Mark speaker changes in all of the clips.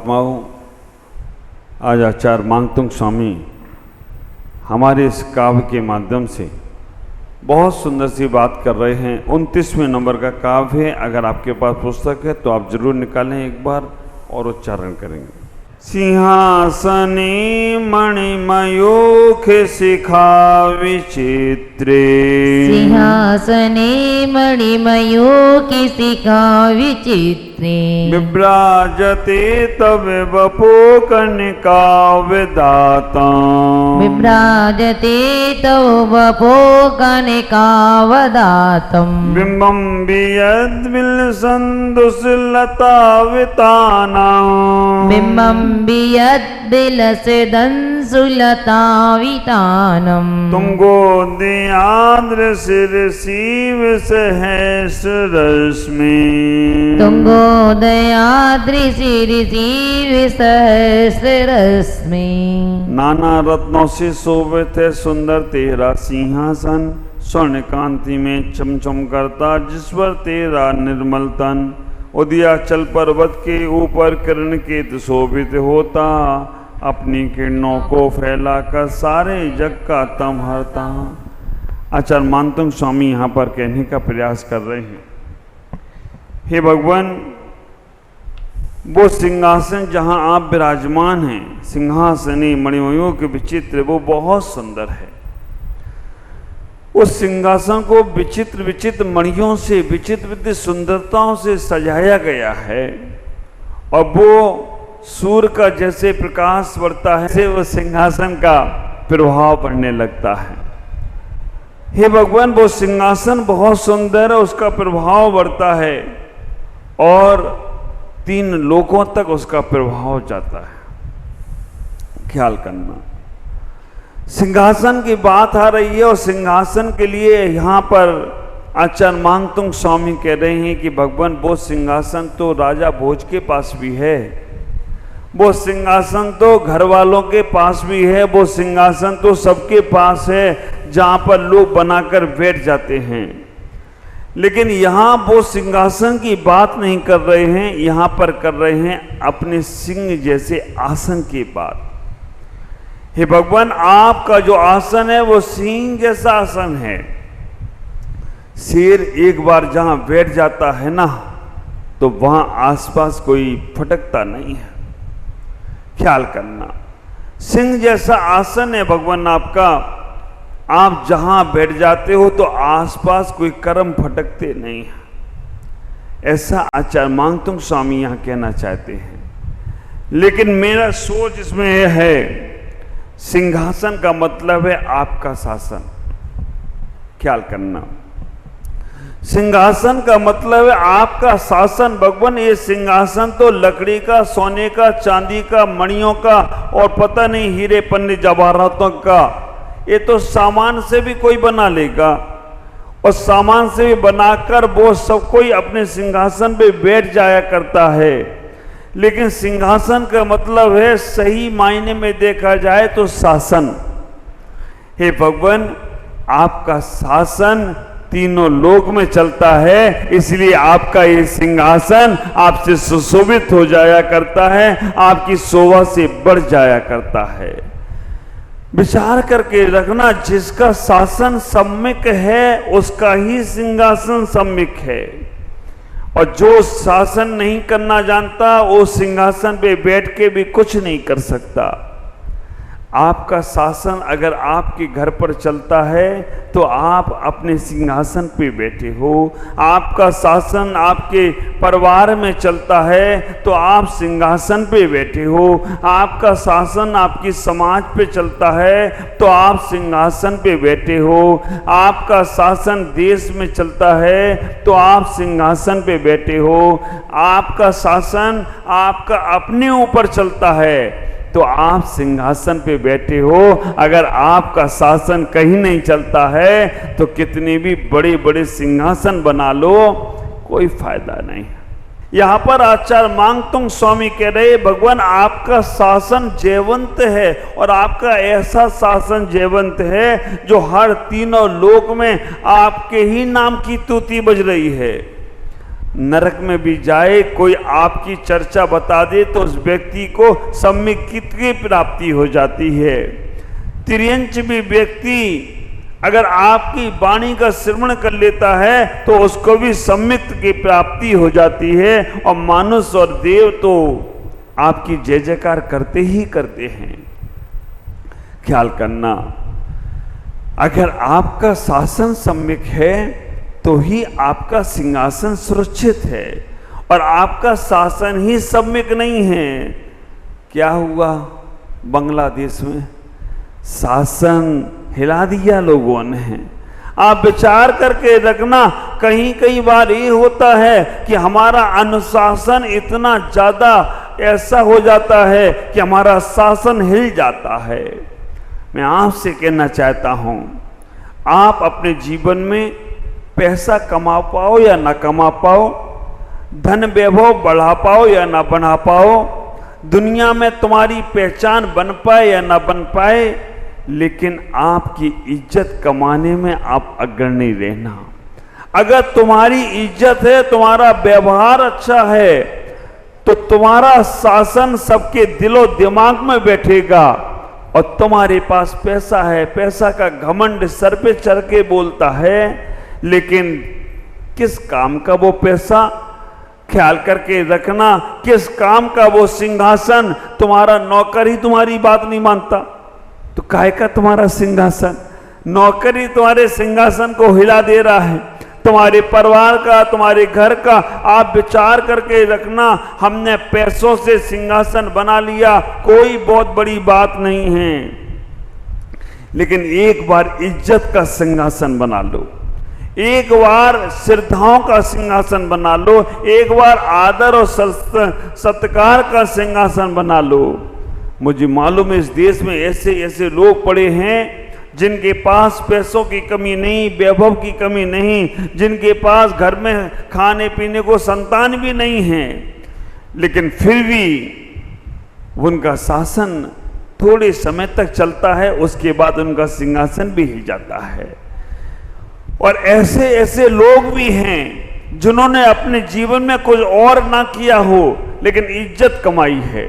Speaker 1: महात्माओं, आज आचार्य मांगतुंग स्वामी हमारे इस काव्य के माध्यम से बहुत सुंदर सी बात कर रहे हैं। 29वें नंबर का काव्य है। अगर आपके पास पुस्तक है तो आप जरूर निकालें एक बार और उच्चारण करेंगे। सिंहासने मणिमयूख शिखा विचित्रे,
Speaker 2: सिंहासने मणिमयूख शिखा विचित्रे,
Speaker 1: विभ्राजते तव वपो कनिका विदातम्,
Speaker 2: विभ्राजते तव वपो कनिका विदातम्,
Speaker 1: बिम्बं वियद्विलसन्दुसलतावितानाम्,
Speaker 2: बिम्बं वियद्विलसदंसुलतावितानम्,
Speaker 1: तुङ्गोदयाद्रिशिरसीविसहस्ररश्मि,
Speaker 2: तुङ्गोदयाद्रिशिरसीविसहस्ररश्मि।
Speaker 1: नाना रत्नों से शोभित है सुंदर तेरा सिंहासन, स्वर्ण कांति में चमचम करता जिस पर तेरा निर्मल तन, उदयाचल पर्वत के ऊपर किरण के शोभित होता, अपनी किरणों को फैलाकर सारे जग का तम हरता। आचार्य मांगतुंग स्वामी यहाँ पर कहने का प्रयास कर रहे हैं, हे भगवान, वो सिंहासन जहाँ आप विराजमान हैं, सिंहासनी मणिमयों के विचित्र, वो बहुत सुंदर है। उस सिंहासन को विचित्र विचित्र मणियों से, विचित्र विचित्र सुंदरताओं से सजाया गया है और वो सूर्य का जैसे प्रकाश बढ़ता है ऐसे वो सिंहासन का प्रभाव पड़ने लगता है। हे भगवान, वो सिंहासन बहुत सुंदर है, उसका प्रभाव बढ़ता है और 3 लोकों तक उसका प्रभाव जाता है। ख्याल करना, सिंहासन की बात आ रही है और सिंहासन के लिए यहाँ पर आचार्य मांगतुंग स्वामी कह रहे हैं कि भगवान, वो सिंहासन तो राजा भोज के पास भी है, वो सिंहासन तो घर वालों के पास भी है, वो सिंहासन तो सबके पास है जहाँ पर लोग बनाकर बैठ जाते हैं। लेकिन यहाँ वो सिंहासन की बात नहीं कर रहे हैं, यहाँ पर कर रहे हैं अपने सिंह जैसे आसन की बात। हे भगवान, आपका जो आसन है वो सिंह जैसा आसन है। शेर एक बार जहां बैठ जाता है ना, तो वहां आसपास कोई फटकता नहीं है। ख्याल करना, सिंह जैसा आसन है भगवान आपका। आप जहां बैठ जाते हो तो आसपास कोई कर्म फटकते नहीं है। ऐसा आचार्य मांगतुंग स्वामी यहां कहना चाहते हैं। लेकिन मेरा सोच इसमें यह है, सिंहासन का मतलब है आपका शासन। ख्याल करना, सिंहासन का मतलब है आपका शासन। भगवान, ये सिंहासन तो लकड़ी का, सोने का, चांदी का, मणियों का और पता नहीं हीरे पन्ने जवाहरातों का, ये तो सामान से भी कोई बना लेगा और सामान से भी बनाकर वो सब कोई अपने सिंहासन पे बैठ जाया करता है। लेकिन सिंहासन का मतलब है सही मायने में देखा जाए तो शासन। हे भगवान, आपका शासन तीनों लोक में चलता है, इसलिए आपका ये सिंहासन आपसे सुशोभित हो जाया करता है, आपकी शोभा से बढ़ जाया करता है। विचार करके रखना, जिसका शासन सम्यक है उसका ही सिंहासन सम्यक है, और जो शासन नहीं करना जानता वो सिंहासन पे बैठ के भी कुछ नहीं कर सकता। आपका शासन अगर आपके घर पर चलता है तो आप अपने सिंहासन पे बैठे हो। आपका शासन आपके परिवार में चलता है तो आप सिंहासन पे बैठे हो। आपका शासन आपकी समाज पे चलता है तो आप सिंहासन पे बैठे हो। आपका शासन देश में चलता है तो आप सिंहासन पे बैठे हो। आपका शासन आपका अपने ऊपर चलता है तो आप सिंहासन पे बैठे हो। अगर आपका शासन कहीं नहीं चलता है तो कितने भी बड़े बड़े सिंहासन बना लो, कोई फायदा नहीं। यहाँ पर आचार्य मांगतुंग स्वामी कह रहे, भगवान आपका शासन जयवंत है और आपका ऐसा शासन जयवंत है जो हर तीनों लोक में आपके ही नाम की तूती बज रही है। नरक में भी जाए, कोई आपकी चर्चा बता दे तो उस व्यक्ति को सम्यक की प्राप्ति हो जाती है। तिर्यंच भी व्यक्ति अगर आपकी वाणी का श्रवण कर लेता है तो उसको भी सम्यक की प्राप्ति हो जाती है, और मानुष और देव तो आपकी जय जयकार करते ही करते हैं। ख्याल करना, अगर आपका शासन सम्यक है तो ही आपका सिंहासन सुरक्षित है, और आपका शासन ही सम्यक नहीं है। क्या हुआ बांग्लादेश में? शासन हिला दिया लोगों ने। आप विचार करके रखना, कहीं कई बार ये होता है कि हमारा अनुशासन इतना ज्यादा ऐसा हो जाता है कि हमारा शासन हिल जाता है। मैं आपसे कहना चाहता हूं, आप अपने जीवन में पैसा कमा पाओ या ना कमा पाओ, धन वैभव बढ़ा पाओ या ना बढ़ा पाओ, दुनिया में तुम्हारी पहचान बन पाए या ना बन पाए, लेकिन आपकी इज्जत कमाने में आप अग्रणी रहना। अगर तुम्हारी इज्जत है, तुम्हारा व्यवहार अच्छा है, तो तुम्हारा शासन सबके दिलो दिमाग में बैठेगा, और तुम्हारे पास पैसा है, पैसा का घमंड सर पे चढ़ के बोलता है, लेकिन किस काम का वो पैसा? ख्याल करके रखना, किस काम का वो सिंहासन? तुम्हारा नौकर ही तुम्हारी बात नहीं मानता तो काहे का तुम्हारा सिंहासन? नौकर ही तुम्हारे सिंहासन को हिला दे रहा है, तुम्हारे परिवार का, तुम्हारे घर का। आप विचार करके रखना, हमने पैसों से सिंहासन बना लिया, कोई बहुत बड़ी बात नहीं है, लेकिन एक बार इज्जत का सिंहासन बना लो, एक बार श्रद्धाओं का सिंहासन बना लो, एक बार आदर और सत्कार का सिंहासन बना लो। मुझे मालूम है इस देश में ऐसे ऐसे लोग पड़े हैं जिनके पास पैसों की कमी नहीं, वैभव की कमी नहीं, जिनके पास घर में खाने पीने को संतान भी नहीं है, लेकिन फिर भी उनका शासन थोड़े समय तक चलता है, उसके बाद उनका सिंहासन भी हिल जाता है। और ऐसे ऐसे लोग भी हैं जिन्होंने अपने जीवन में कुछ और ना किया हो, लेकिन इज्जत कमाई है।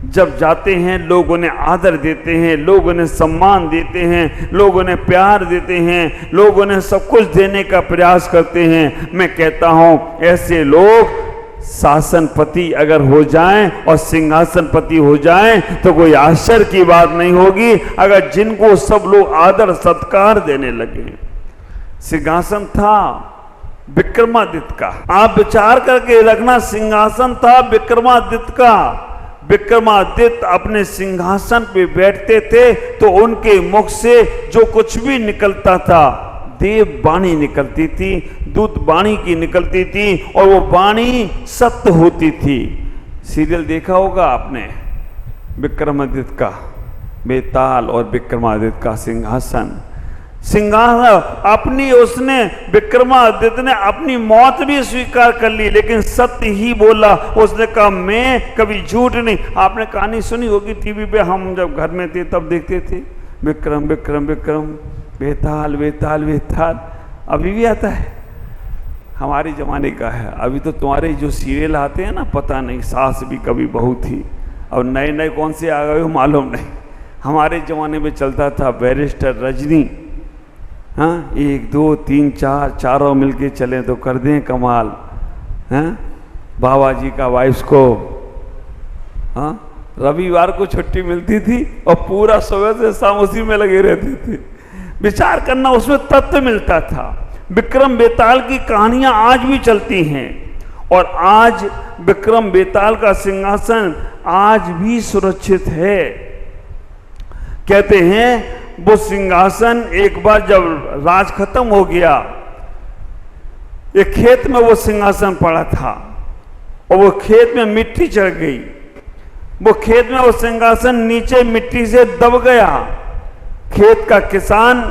Speaker 1: जब जाते हैं लोग उन्हें आदर देते हैं, लोग उन्हें सम्मान देते हैं, लोग उन्हें प्यार देते हैं, लोग उन्हें सब कुछ देने का प्रयास करते हैं। मैं कहता हूं ऐसे लोग शासनपति अगर हो जाएं और सिंहासनपति हो जाएं तो कोई आश्चर्य की बात नहीं होगी, अगर जिनको सब लोग आदर सत्कार देने लगे। सिंहासन था विक्रमादित्य का, आप विचार करके रखना, सिंहासन था विक्रमादित्य का। विक्रमादित्य अपने सिंहासन पे बैठते थे तो उनके मुख से जो कुछ भी निकलता था देव वाणी निकलती थी, दूत वाणी की निकलती थी, और वो वाणी सत्य होती थी। सीरियल देखा होगा आपने विक्रमादित्य का, बेताल और विक्रमादित्य का सिंहासन। अपनी उसने विक्रमादित्य ने अपनी मौत भी स्वीकार कर ली, लेकिन सत्य ही बोला। उसने कहा मैं कभी झूठ नहीं। आपने कहानी सुनी होगी टीवी पे, हम जब घर में थे तब देखते थे, विक्रम विक्रम विक्रम, बेताल बेताल बेताल। अभी भी आता है, हमारे जमाने का है। अभी तो तुम्हारे जो सीरियल आते हैं ना, पता नहीं, सास भी कभी बहू थी, और नए नए कौन से आ गए हो मालूम नहीं। हमारे जमाने में चलता था बैरिस्टर रजनी, हाँ, 1 2 3 4 चारों मिलके चलें तो कर दें कमाल। हाँ, बाबा जी का वाइफ को, हाँ, रविवार को छुट्टी मिलती थी और पूरा सुबह से शाम उसी में लगे रहते थे। विचार करना, उसमें तत्व मिलता था। विक्रम बेताल की कहानियां आज भी चलती हैं, और आज विक्रम बेताल का सिंहासन आज भी सुरक्षित है। कहते हैं वो सिंहासन एक बार जब राज खत्म हो गया, एक खेत में वो सिंहासन पड़ा था, और वो खेत में मिट्टी चढ़ गई। वो खेत में वो सिंहासन नीचे मिट्टी से दब गया। खेत का किसान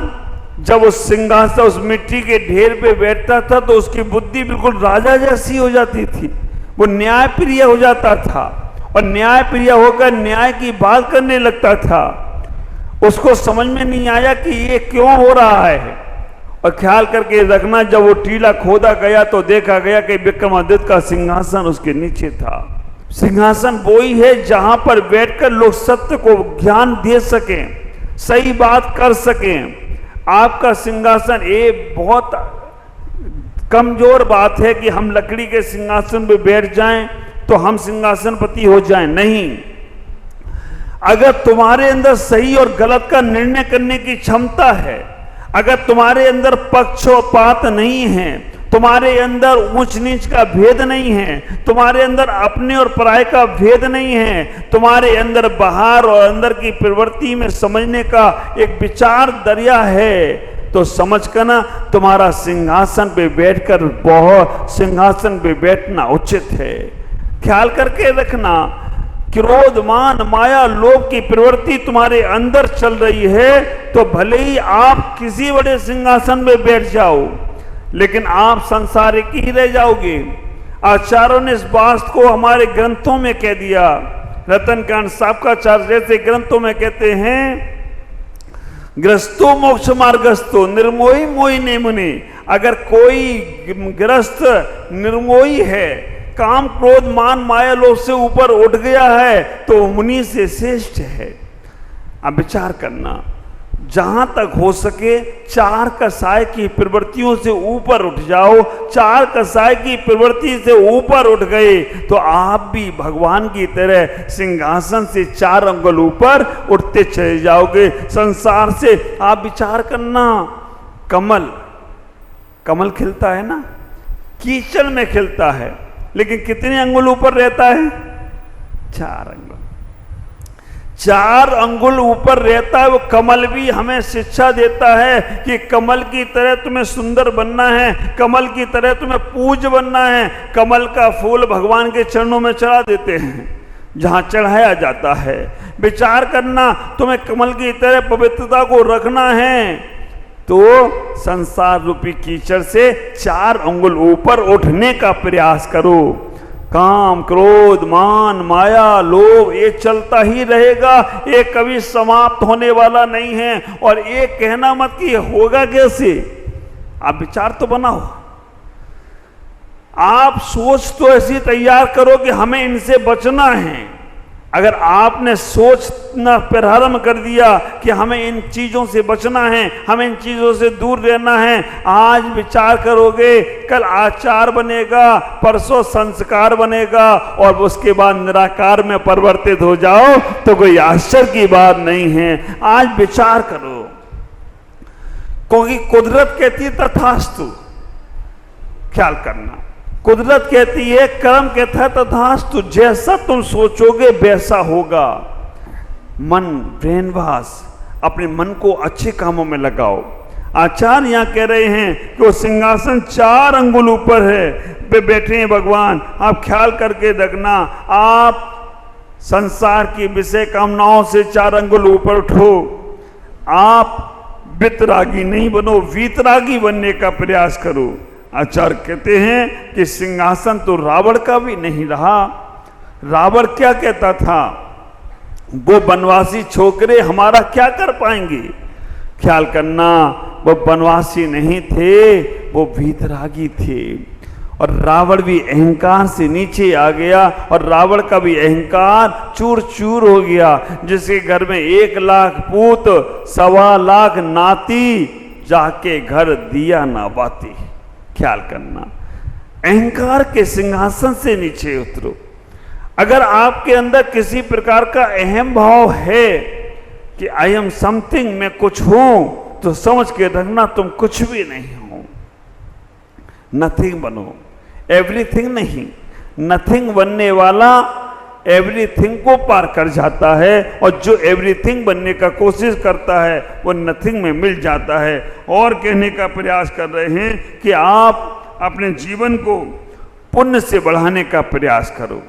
Speaker 1: जब उस सिंहासन, उस मिट्टी के ढेर पे बैठता था तो उसकी बुद्धि बिल्कुल राजा जैसी हो जाती थी। वो न्याय प्रिय हो जाता था, और न्याय प्रिय होकर न्याय की बात करने लगता था। उसको समझ में नहीं आया कि ये क्यों हो रहा है, और ख्याल करके रखना, जब वो टीला खोदा गया तो देखा गया कि विक्रमादित्य का सिंहासन उसके नीचे था। सिंहासन वही है जहां पर बैठकर लोग सत्य को ज्ञान दे सकें, सही बात कर सकें। आपका सिंहासन ये बहुत कमजोर बात है कि हम लकड़ी के सिंहासन पे बैठ जाएं तो हम सिंहासनपति हो जाएं, नहीं। अगर तुम्हारे अंदर सही और गलत का निर्णय करने की क्षमता है, अगर तुम्हारे अंदर पक्षपात नहीं है, तुम्हारे अंदर ऊंच नीच का भेद नहीं है, तुम्हारे अंदर अपने और पराये का भेद नहीं है, तुम्हारे अंदर बाहर और अंदर की प्रवृत्ति में समझने का एक विचार दरिया है, तो समझ कर ना तुम्हारा सिंहासन पे बैठकर बहुत सिंहासन पे बैठना उचित है। ख्याल करके रखना, क्रोध मान माया लोभ की प्रवृत्ति तुम्हारे अंदर चल रही है तो भले ही आप किसी बड़े सिंहासन पे बैठ जाओ, लेकिन आप संसारिक ही रह जाओगे। आचार्यों ने इस बात को हमारे ग्रंथों में कह दिया। रतनकांत साबकाचार्य जैसे ग्रंथों में कहते हैं, ग्रस्तो मोक्ष मार्गस्तो निर्मोही मोही ने मुनि। अगर कोई ग्रस्त निर्मोही है, काम क्रोध मान माया लोभ से ऊपर उठ गया है, तो मुनि से श्रेष्ठ है। अब विचार करना, जहां तक हो सके चार कसाय की प्रवृत्तियों से ऊपर उठ जाओ। चार कसाय की प्रवृत्ति से ऊपर उठ गए तो आप भी भगवान की तरह सिंहासन से 4 अंगुल ऊपर उठते चले जाओगे। संसार से आप विचार करना, कमल खिलता है ना, कीचड़ में खिलता है, लेकिन कितने अंगुल ऊपर रहता है? 4 अंगुल। 4 अंगुल ऊपर रहता है वो कमल भी हमें शिक्षा देता है कि कमल की तरह तुम्हें सुंदर बनना है, कमल की तरह तुम्हें पूज्य बनना है। कमल का फूल भगवान के चरणों में चढ़ा देते हैं, जहां चढ़ाया जाता है। विचार करना, तुम्हें कमल की तरह पवित्रता को रखना है तो संसार रूपी कीचड़ से 4 अंगुल ऊपर उठने का प्रयास करो। काम क्रोध मान माया लोभ ये चलता ही रहेगा, ये कभी समाप्त होने वाला नहीं है। और ये कहना मत कि होगा कैसे, आप विचार तो बनाओ, आप सोच तो ऐसी तैयार करो कि हमें इनसे बचना है। अगर आपने सोचना प्रारंभ कर दिया कि हमें इन चीजों से बचना है, हमें इन चीजों से दूर रहना है, आज विचार करोगे, कल आचार बनेगा, परसों संस्कार बनेगा और उसके बाद निराकार में परिवर्तित हो जाओ तो कोई आश्चर्य की बात नहीं है। आज विचार करो, क्योंकि कुदरत कहती है तथास्तु। ख्याल करना, कुदरत कहती है, कर्म कहता है तथास्तु, जैसा तुम सोचोगे वैसा होगा। मन ब्रेन वॉश, अपने मन को अच्छे कामों में लगाओ। आचार्य यहां कह रहे हैं कि वो सिंहासन 4 अंगुल ऊपर है पे बैठे हैं भगवान। आप ख्याल करके रखना, आप संसार की विषय कामनाओं से 4 अंगुल ऊपर उठो। आप वितरागी नहीं बनो, वीतरागी बनने का प्रयास करो। आचार्य कहते हैं कि सिंहासन तो रावण का भी नहीं रहा। रावण क्या कहता था, वो बनवासी छोकरे हमारा क्या कर पाएंगे। ख्याल करना, वो बनवासी नहीं थे, वो वीतरागी थे। और रावण भी अहंकार से नीचे आ गया और रावण का भी अहंकार चूर चूर हो गया। जिसके घर में 1 लाख पूत 1.25 लाख नाती, जाके घर दिया ना बाती। ख्याल करना, अहंकार के सिंहासन से नीचे उतरो। अगर आपके अंदर किसी प्रकार का अहम भाव है कि आई एम समथिंग, मैं कुछ हूं, तो समझ के रखना तुम कुछ भी नहीं हो। नथिंग बनो, एवरीथिंग नहीं। नथिंग बनने वाला एवरीथिंग को पार कर जाता है, और जो एवरीथिंग बनने का कोशिश करता है वो नथिंग में मिल जाता है। और कहने का प्रयास कर रहे हैं कि आप अपने जीवन को पुण्य से बढ़ाने का प्रयास करो।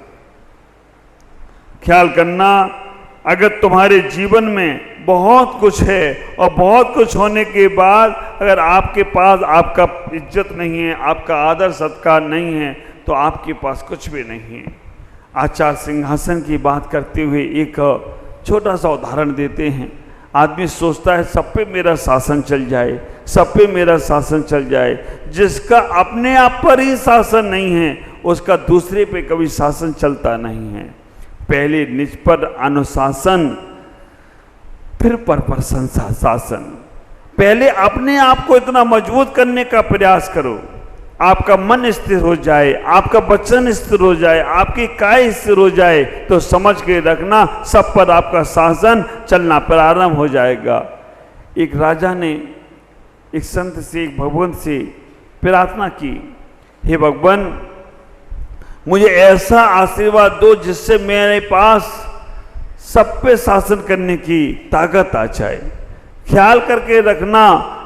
Speaker 1: ख्याल करना, अगर तुम्हारे जीवन में बहुत कुछ है और बहुत कुछ होने के बाद अगर आपके पास आपका इज्जत नहीं है, आपका आदर सत्कार नहीं है, तो आपके पास कुछ भी नहीं है। आचार्य सिंहासन की बात करते हुए एक छोटा सा उदाहरण देते हैं। आदमी सोचता है सब पे मेरा शासन चल जाए, सब पे मेरा शासन चल जाए। जिसका अपने आप पर ही शासन नहीं है उसका दूसरे पे कभी शासन चलता नहीं है। पहले निज पर अनुशासन, फिर पर शासन। पहले अपने आप को इतना मजबूत करने का प्रयास करो, आपका मन स्थिर हो जाए, आपका वचन स्थिर हो जाए, आपकी काय स्थिर हो जाए, तो समझ के रखना सब पर आपका शासन चलना प्रारंभ हो जाएगा। एक राजा ने एक संत से, एक भगवान से प्रार्थना की, हे भगवान मुझे ऐसा आशीर्वाद दो जिससे मेरे पास सब पे शासन करने की ताकत आ जाए। ख्याल करके रखना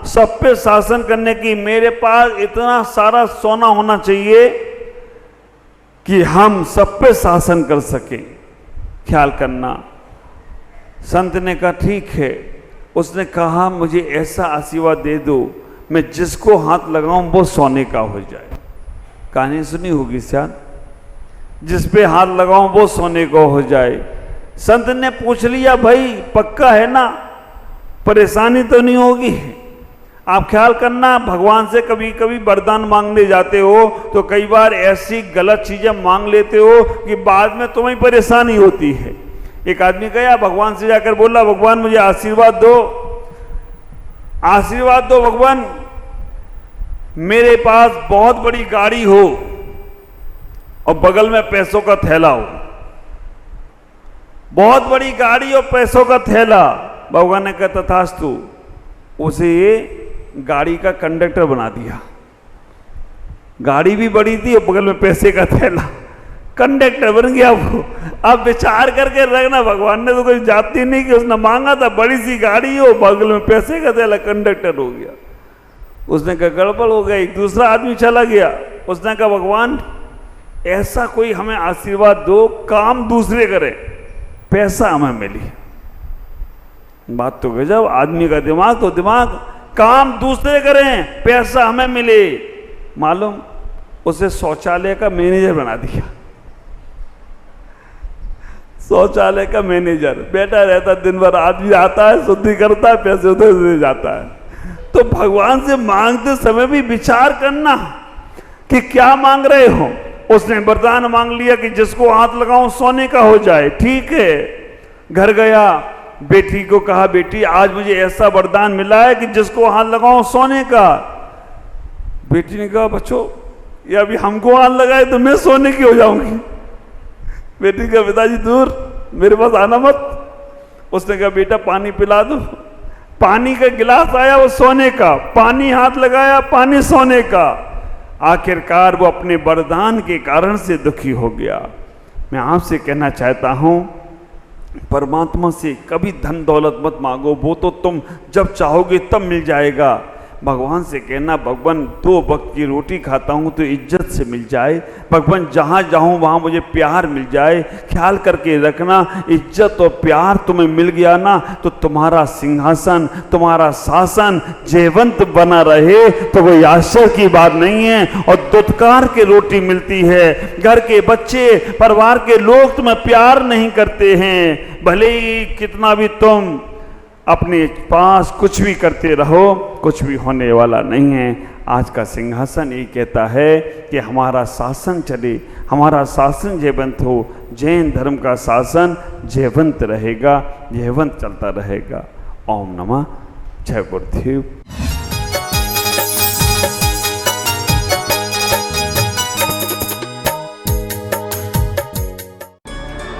Speaker 1: सब पे शासन करने की, मेरे पास इतना सारा सोना होना चाहिए कि हम सब पे शासन कर सकें। ख्याल करना। संत ने कहा ठीक है। उसने कहा मुझे ऐसा आशीर्वाद दे दो मैं जिसको हाथ लगाऊं वो सोने का हो जाए। कहानी सुनी होगी शायद, जिस पे हाथ लगाऊं वो सोने को हो जाए। संत ने पूछ लिया भाई पक्का है ना, परेशानी तो नहीं होगी? आप ख्याल करना, भगवान से कभी कभी वरदान मांगने जाते हो तो कई बार ऐसी गलत चीजें मांग लेते हो कि बाद में तुम्हें परेशानी होती है। एक आदमी गया भगवान से जाकर बोला भगवान मुझे आशीर्वाद दो, आशीर्वाद दो भगवान, मेरे पास बहुत बड़ी गाड़ी हो और बगल में पैसों का थैला हो। बहुत बड़ी गाड़ी और पैसों का थैला। भगवान ने कहा तथास्तु। उसे ये गाड़ी का कंडक्टर बना दिया। गाड़ी भी बड़ी थी और बगल में पैसे का थैला, कंडक्टर बन गया वो। अब विचार करके रखना, भगवान ने तो कोई जाती नहीं कि उसने मांगा था बड़ी सी गाड़ी हो, बगल में पैसे का थैला, कंडक्टर हो गया। उसने कहा गड़बड़ हो गई। दूसरा आदमी चला गया, उसने कहा भगवान ऐसा कोई हमें आशीर्वाद दो काम दूसरे करें, पैसा हमें मिले। बात तो गजब, आदमी का दिमाग तो दिमाग, काम दूसरे करें पैसा हमें मिले। मालूम उसे शौचालय का मैनेजर बना दिया। शौचालय का मैनेजर बैठा रहता दिन भर, आदमी आता है शुद्धि करता है, पैसे उधर से जाता है। तो भगवान से मांगते समय भी विचार करना कि क्या मांग रहे हो। उसने वरदान मांग लिया कि जिसको हाथ लगाऊं सोने का हो जाए, ठीक है। घर गया, बेटी को कहा बेटी आज मुझे ऐसा वरदान मिला है कि जिसको हाथ लगाऊं सोने का। बेटी ने कहा बच्चों ये अभी हमको हाथ लगाए तो मैं सोने की हो जाऊंगी। बेटी का पिताजी दूर, मेरे पास आना मत। उसने कहा बेटा पानी पिला दो। पानी का गिलास आया वो सोने का, पानी हाथ लगाया पानी सोने का। आखिरकार वो अपने वरदान के कारण से दुखी हो गया। मैं आपसे कहना चाहता हूं परमात्मा से कभी धन दौलत मत मांगो, वो तो तुम जब चाहोगे तब मिल जाएगा। भगवान से कहना भगवान 2 वक्त की रोटी खाता हूँ तो इज्जत से मिल जाए, भगवान जहाँ जाऊँ वहाँ मुझे प्यार मिल जाए। ख्याल करके रखना इज्जत और प्यार तुम्हें मिल गया ना तो तुम्हारा सिंहासन, तुम्हारा शासन जयवंत बना रहे तो कोई आश्चर्य की बात नहीं है। और दुत्कार के रोटी मिलती है, घर के बच्चे परिवार के लोग तुम्हें प्यार नहीं करते हैं, भले ही कितना भी तुम अपने पास कुछ भी करते रहो कुछ भी होने वाला नहीं है। आज का सिंहासन ये कहता है कि हमारा शासन चले, हमारा शासन जयवंत हो। जैन धर्म का शासन जयवंत रहेगा, जयवंत चलता रहेगा। ओम नमः जय गुरुदेव।